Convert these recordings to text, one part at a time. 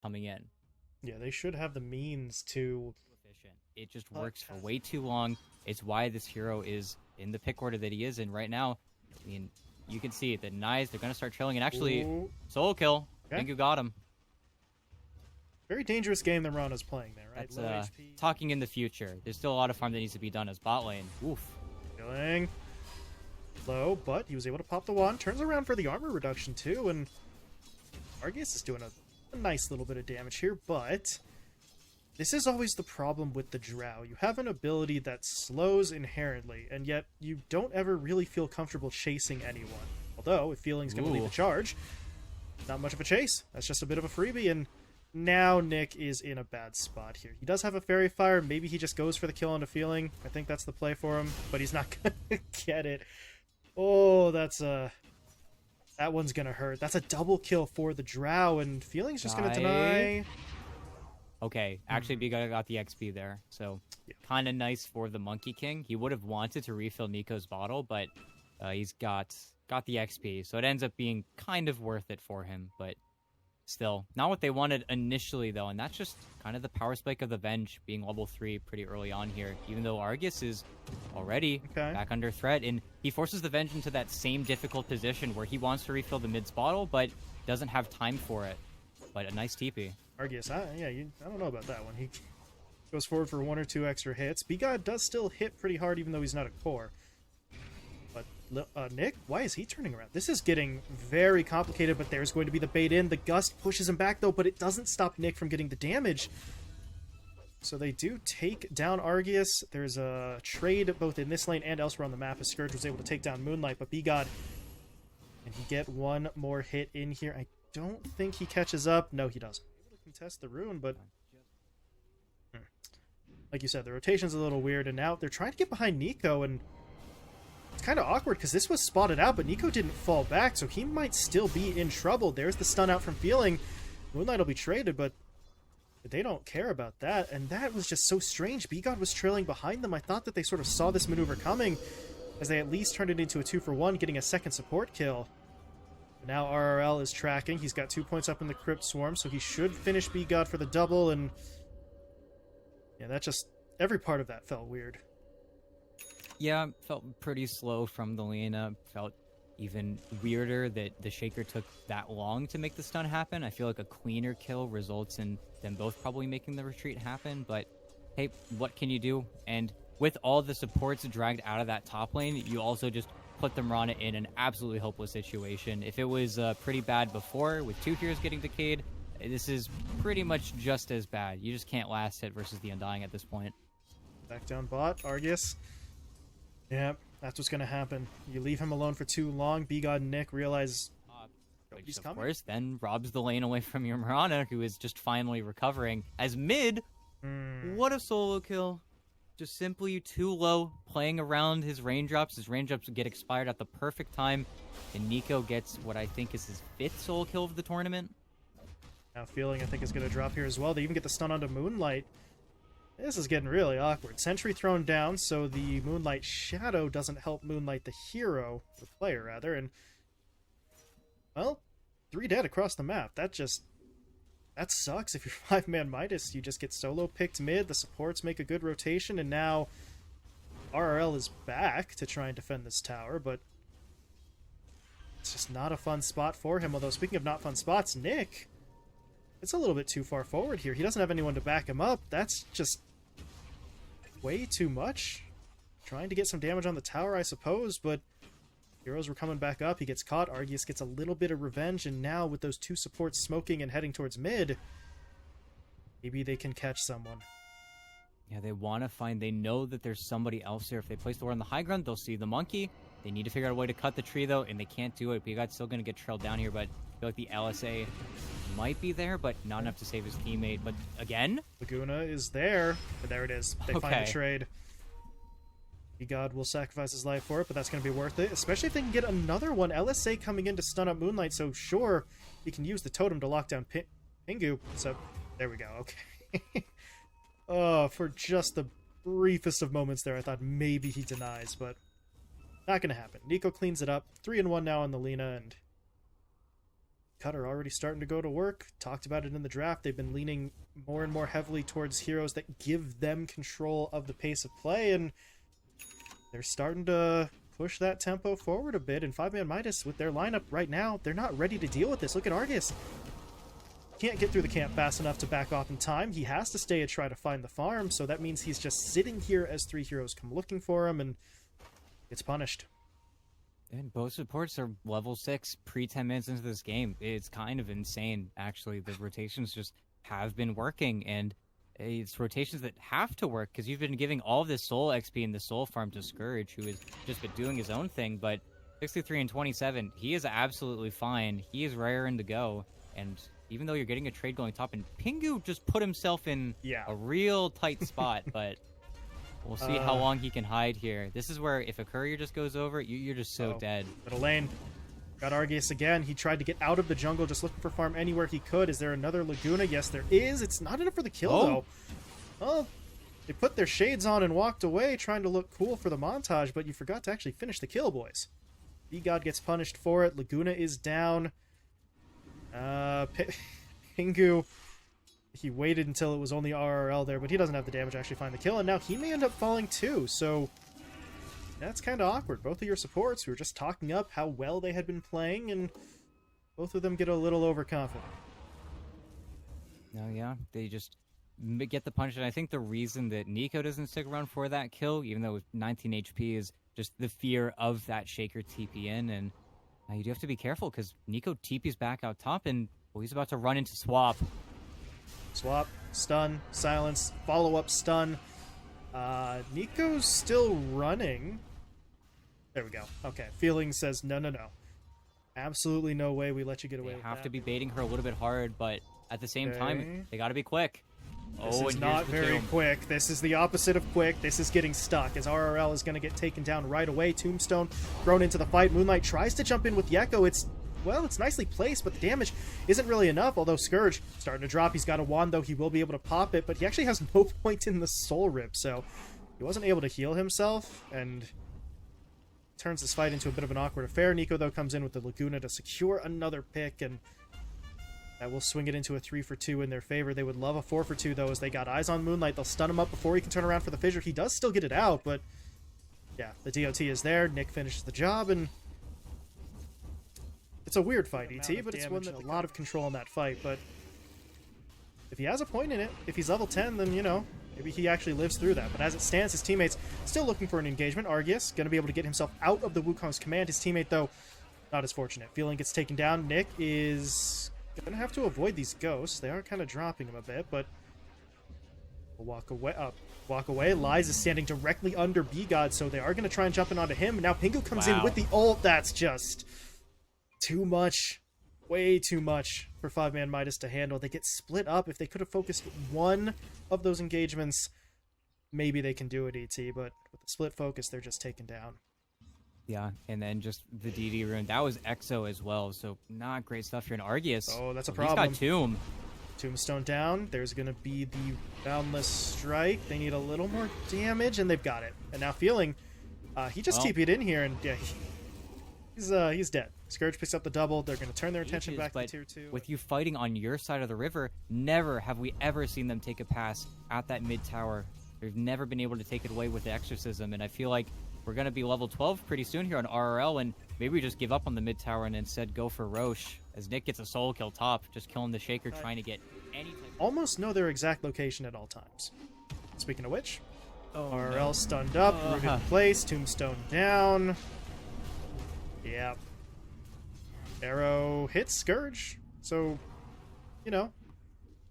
coming in. Yeah, they should have the means to... Efficient. It just works for way too long. It's why this hero is in the pick order that he is in right now. I mean, you can see the knives, they're going to start trailing. And actually, Ooh. solo kill. Okay. Pingu got him. Very dangerous game that Rana's playing there, right? That's Low HP. talking in the future. There's still a lot of farm that needs to be done as bot lane. Oof. Killing. Low, but he was able to pop the wand. Turns around for the armor reduction, too, and Argus is doing a nice little bit of damage here, but this is always the problem with the Drow. You have an ability that slows inherently, and yet you don't ever really feel comfortable chasing anyone. Although, if Feeling's going to lead the charge, not much of a chase. That's just a bit of a freebie, and now Nick is in a bad spot here. He does have a Fairy Fire. Maybe he just goes for the kill onto Feeling. I think that's the play for him, but he's not going to get it. Oh, that one's going to hurt. That's a double kill for the Drow, and Feeling's just going to deny. Okay, actually, Biga got the XP there, so kind of nice for the Monkey King. He would have wanted to refill Nico's bottle, but he's got the XP, so it ends up being kind of worth it for him, but still, not what they wanted initially, though, and that's just kind of the power spike of the Venge being level 3 pretty early on here, even though Argus is already back under threat, and he forces the Venge into that same difficult position where he wants to refill the mid's bottle, but doesn't have time for it. But a nice TP. Argus, I don't know about that one. He goes forward for 1 or 2 extra hits. B-God does still hit pretty hard, even though he's not a core. But Nick, why is he turning around? This is getting very complicated, but there's going to be the bait in. The Gust pushes him back, though, but it doesn't stop Nick from getting the damage. So they do take down Argus. There's a trade both in this lane and elsewhere on the map, as Scourge was able to take down Moonlight, but B-God, can he get one more hit in here? I don't think he catches up. No, he doesn't. Able to contest the rune, but like you said, the rotation's a little weird, and now they're trying to get behind Nico, and it's kind of awkward because this was spotted out, but Nico didn't fall back, so he might still be in trouble. There's the stun out from Feeling. Moonlight will be traded, but they don't care about that, and that was just so strange. B-God was trailing behind them. I thought that they sort of saw this maneuver coming, as they at least turned it into a 2-for-1, getting a second support kill. Now RRL is tracking. He's got 2 points up in the Crypt Swarm, so he should finish B-God for the double, and yeah, that just... every part of that felt weird. Yeah, felt pretty slow from the Lena. Felt even weirder that the Shaker took that long to make the stun happen. I feel like a cleaner kill results in them both probably making the retreat happen, but hey, what can you do? And with all the supports dragged out of that top lane, you also just put the Mirana in an absolutely hopeless situation. If it was pretty bad before, with 2 heroes getting decayed, this is pretty much just as bad. You just can't last hit versus the Undying at this point. Back down bot, Argus. Yep, that's what's going to happen. You leave him alone for too long, B-God and Nick realize which, of course, then robs the lane away from your Mirana, who is just finally recovering. As mid, what a solo kill. Just simply too low, playing around his raindrops. His raindrops get expired at the perfect time, and Nico gets what I think is his 5th solo kill of the tournament. Now Feeling, I think, is going to drop here as well. They even get the stun onto Moonlight. This is getting really awkward. Sentry thrown down, so the Moonlight Shadow doesn't help Moonlight the hero, the player rather, and well, 3 dead across the map. That sucks. If you're 5ManMidas, you just get solo picked mid, the supports make a good rotation, and now RRL is back to try and defend this tower, but it's just not a fun spot for him. Although, speaking of not fun spots, Nick, it's a little bit too far forward here. He doesn't have anyone to back him up. That's just way too much. Trying to get some damage on the tower, I suppose, but heroes were coming back up. He gets caught. Argus gets a little bit of revenge, and now with those 2 supports smoking and heading towards mid, maybe they can catch someone. Yeah, they want to find... they know that there's somebody else there. If they place the ward on the high ground, they'll see the monkey. They need to figure out a way to cut the tree, though, and they can't do it. Bigod's still going to get trailed down here, but I feel like the LSA might be there, but not enough to save his teammate. But again? Laguna is there. But there it is. They find the trade. God will sacrifice his life for it, but that's going to be worth it, especially if they can get another one. LSA coming in to stun up Moonlight, so sure, he can use the totem to lock down Pingu. So, there we go. Okay. Oh, for just the briefest of moments there, I thought maybe he denies, but not going to happen. Nico cleans it up. 3-1 now on the Lina, and Cutter already starting to go to work. Talked about it in the draft. They've been leaning more and more heavily towards heroes that give them control of the pace of play, and they're starting to push that tempo forward a bit. And 5ManMidas, with their lineup right now, they're not ready to deal with this. Look at Argus. Can't get through the camp fast enough to back off in time. He has to stay and try to find the farm, so that means he's just sitting here as 3 heroes come looking for him, and gets punished. And both supports are level 6 pre 10 minutes into this game. It's kind of insane, actually. The rotations just have been working, and it's rotations that have to work because you've been giving all of this soul XP and the soul farm to Scourge, who has just been doing his own thing. But 63 and 27, he is absolutely fine. He is raring to go, and even though you're getting a trade going top, and Pingu just put himself in a real tight spot, but we'll see how long he can hide here. This is where if a courier just goes over, you're just so dead. Middle lane. Got Argus again. He tried to get out of the jungle, just looking for farm anywhere he could. Is there another Laguna? Yes, there is. It's not enough for the kill, though. Oh, they put their shades on and walked away, trying to look cool for the montage, but you forgot to actually finish the kill, boys. B-God gets punished for it. Laguna is down. Pingu, he waited until it was only RRL there, but he doesn't have the damage to actually find the kill, and now he may end up falling too, so that's kind of awkward. Both of your supports who were just talking up how well they had been playing, and both of them get a little overconfident. No, yeah, they just get the punch, and I think the reason that Nico doesn't stick around for that kill, even though with 19 HP, is just the fear of that Shaker TP in, and you do have to be careful because Nico TP's back out top, and he's about to run into Swap. Swap, stun, silence, follow-up stun. Nico's still running. There we go. Okay, Feeling says no. Absolutely no way we let you get away with that. They have to be baiting her a little bit hard, but at the same time, they got to be quick. This is not very quick. This is the opposite of quick. This is getting stuck, as RRL is going to get taken down right away. Tombstone thrown into the fight. Moonlight tries to jump in with Yeko. It's nicely placed, but the damage isn't really enough, although Scourge starting to drop. He's got a wand, though. He will be able to pop it, but he actually has no point in the soul rip, so he wasn't able to heal himself, and turns this fight into a bit of an awkward affair. Nico, though, comes in with the Laguna to secure another pick, and that will swing it into a 3-for-2 in their favor. They would love a 4-for-2, though, as they got eyes on Moonlight. They'll stun him up before he can turn around for the fissure. He does still get it out, but yeah, the DOT is there. Nick finishes the job, and it's a weird fight, ET, but it's one that a lot of control in that fight. But if he has a point in it, if he's level 10, then, you know, maybe he actually lives through that. But as it stands, his teammate's still looking for an engagement. Argus going to be able to get himself out of the Wukong's command. His teammate, though, not as fortunate. Feeling gets taken down. Nick is going to have to avoid these ghosts. They are kind of dropping him a bit, but we'll walk away. Lies is standing directly under B-God, so they are going to try and jump in onto him. Now Pingu comes in with the ult. That's just too much. Way too much for 5ManMidas to handle. They get split up. If they could have focused one of those engagements, maybe they can do it, ET, but with the split focus, they're just taken down. Yeah, and then just the DD rune. That was EXO as well, so not great stuff here in Argus. Oh, that's a problem. He's got Tomb. Tombstone down. There's going to be the Boundless Strike. They need a little more damage, and they've got it. And now Feeling, he just TP'd in here, and yeah, he's dead. Scourge picks up the double. They're going to turn their attention back to tier 2. With you fighting on your side of the river, never have we ever seen them take a pass at that mid tower. We've never been able to take it away with the Exorcism, and I feel like we're going to be level 12 pretty soon here on RRL, and maybe we just give up on the mid tower and instead go for Roche, as Nick gets a soul kill top, just killing the Shaker, trying to get any type of... Almost know their exact location at all times. Speaking of which, RRL stunned up, rooted in place, Tombstone down. Yep. Arrow hits Scourge, so, you know,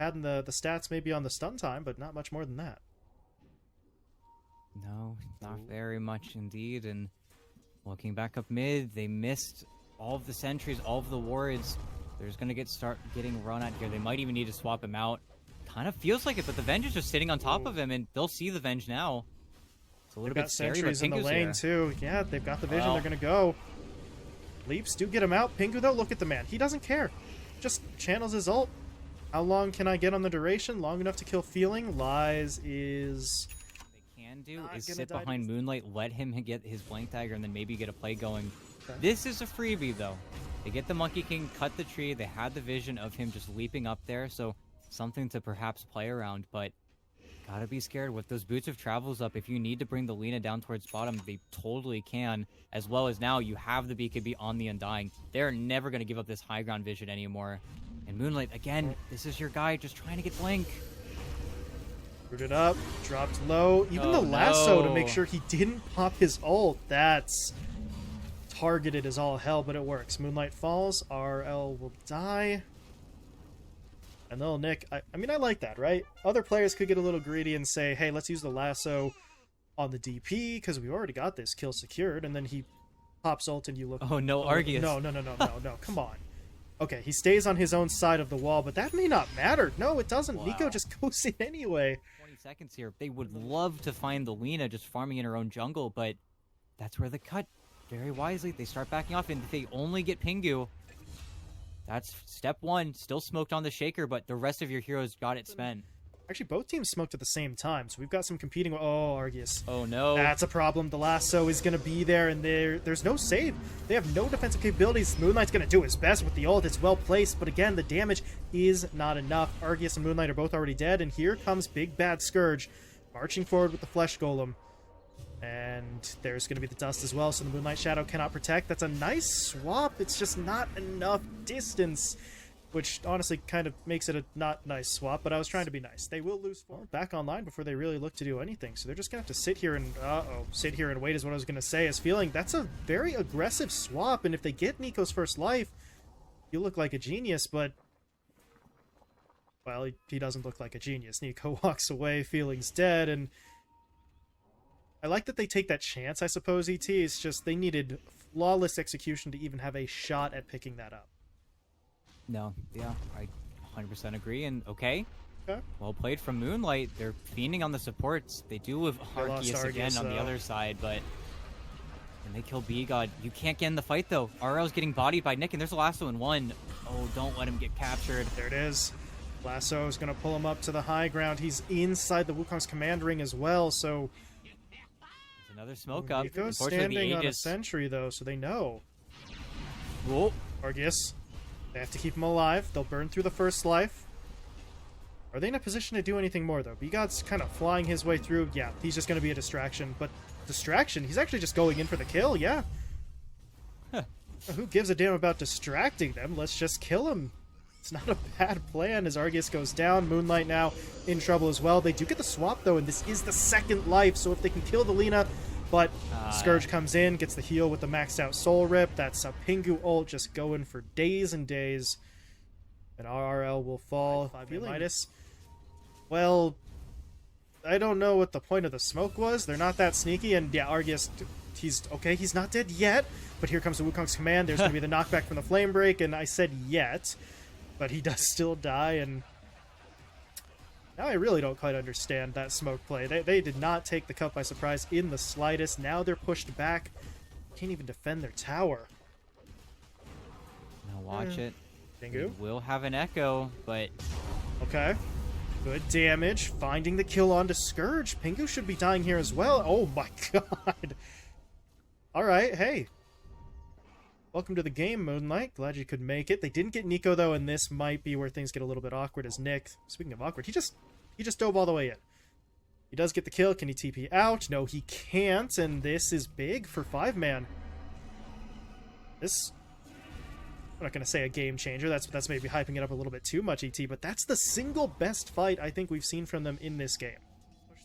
adding the stats maybe on the stun time, but not much more than that. No, not very much indeed, and looking back up mid, they missed all of the sentries, all of the wards. They're just going to start getting run at here. They might even need to swap him out. Kind of feels like it, but the Venge is just sitting on top of him, and they'll see the Venge now. It's a little bit scary, but sentries in the lane, too. Yeah, they've got the vision. They're going to go. Leaps do get him out. Pingu, though, look at the man. He doesn't care. Just channels his ult. How long can I get on the duration? Long enough to kill Feeling. Lies is... do is sit behind Moonlight, let him get his blank dagger, and then maybe get a play going. Okay. This is a freebie, though. They get the Monkey King, cut the tree. They had the vision of him just leaping up there, so something to perhaps play around, but gotta be scared with those Boots of Travels up. If you need to bring the Lina down towards bottom, they totally can, as well as now you have the BKB on the Undying. They're never going to give up this high ground vision anymore. And Moonlight, again, this is your guy just trying to get Blink. Rooted up, dropped low. Even the lasso to make sure he didn't pop his ult. That's targeted as all hell, but it works. Moonlight falls, RL will die. And they'll nick. I mean, I like that, right? Other players could get a little greedy and say, hey, let's use the lasso on the DP because we already got this kill secured. And then he pops ult and you look. Oh, no, Argus. No. Come on. Okay, he stays on his own side of the wall, but that may not matter. No, it doesn't. Wow. Nico just goes in anyway. 20 seconds here. They would love to find the Lina just farming in her own jungle, but that's where the cut, very wisely, they start backing off. And if they only get Pingu, that's step one. Still smoked on the Shaker, but the rest of your heroes got it spent. Actually, both teams smoked at the same time, so we've got some competing. Oh, Argus. Oh, no. That's a problem. The lasso is going to be there, and there's no save. They have no defensive capabilities. Moonlight's going to do his best with the ult. It's well placed, but again, the damage is not enough. Argus and Moonlight are both already dead, and here comes Big Bad Scourge marching forward with the Flesh Golem. And there's going to be the dust as well, so the Moonlight Shadow cannot protect. That's a nice swap. It's just not enough distance, which honestly kind of makes it a not nice swap, but I was trying to be nice. They will lose 4 back online before they really look to do anything, so they're just going to have to sit here and, sit here and wait is what I was going to say, is feeling that's a very aggressive swap, and if they get Nico's first life, you look like a genius, but, well, he doesn't look like a genius. Nico walks away, feeling's dead, and I like that they take that chance, I suppose, ET. It's just they needed flawless execution to even have a shot at picking that up. No, yeah, I 100% agree, and okay. Well played from Moonlight. They're fiending on the supports. They do have Arceus again on the other side, but when they kill B-God, you can't get in the fight, though. RL's getting bodied by Nick, and there's a lasso in one. Oh, don't let him get captured. There it is. Lasso is going to pull him up to the high ground. He's inside the Wukong's command ring as well, so another smoke up. Nico's standing on a sentry, though, so they know. Whoa. Argus. They have to keep him alive. They'll burn through the first life. Are they in a position to do anything more, though? B-God's kind of flying his way through. Yeah, he's just going to be a distraction. But distraction? He's actually just going in for the kill, yeah. Who gives a damn about distracting them? Let's just kill him. It's not a bad plan as Argus goes down. Moonlight now in trouble as well. They do get the swap, though, and this is the second life, so if they can kill the Lina, but Scourge comes in, gets the heal with the maxed out Soul Rip. That's a Pingu ult just going for days and days. And RRL will fall. 5ManMidas. Well, I don't know what the point of the smoke was. They're not that sneaky, and yeah, Argus, he's okay, he's not dead yet, but here comes the Wukong's command. There's going to be the knockback from the Flame Break, and I said yet, but he does still die, and now I really don't quite understand that smoke play. They did not take the cup by surprise in the slightest. Now they're pushed back. Can't even defend their tower. Now watch it. Pingu will have an echo, but okay. Good damage. Finding the kill onto Scourge. Pingu should be dying here as well. Oh my god. Alright, hey. Welcome to the game, Moonlight. Glad you could make it. They didn't get Nico, though, and this might be where things get a little bit awkward as Nick, speaking of awkward, he just dove all the way in. He does get the kill. Can he TP out? No, he can't, and this is big for 5-Man. This, I'm not going to say a game changer. That's maybe hyping it up a little bit too much, ET, but that's the single best fight I think we've seen from them in this game.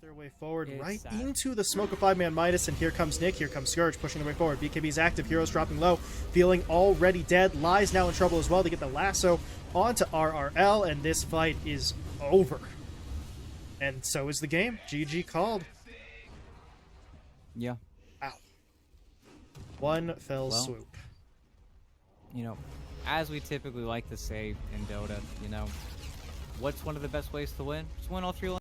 Their way forward into the smoke of 5ManMidas, and here comes Nick, here comes Scourge pushing their way forward. BKB's active, heroes dropping low, feeling already dead. Lies now in trouble as well to get the lasso onto RRL, and this fight is over. And so is the game. GG called. Yeah. Ow. One fell swoop. You know, as we typically like to say in Dota, you know, what's one of the best ways to win? Just win all 3 lanes.